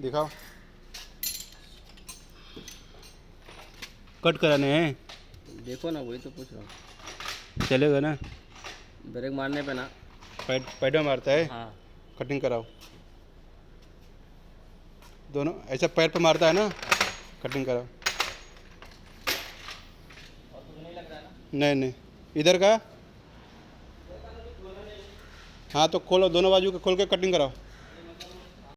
दिखाओ। कट कराने हैं। देखो ना, वही तो पूछ रहा हूँ। चलेगा ना? ब्रेक मारने पे ना। पैड में मारता है। हाँ। कटिंग कराओ। दोनों ऐसा पैर पे मारता है ना। कटिंग कराओ। और कुछ नहीं लग रहा है ना? नहीं नहीं, इधर का। हाँ तो खोलो, दोनों बाजू का खोल के कटिंग कराओ।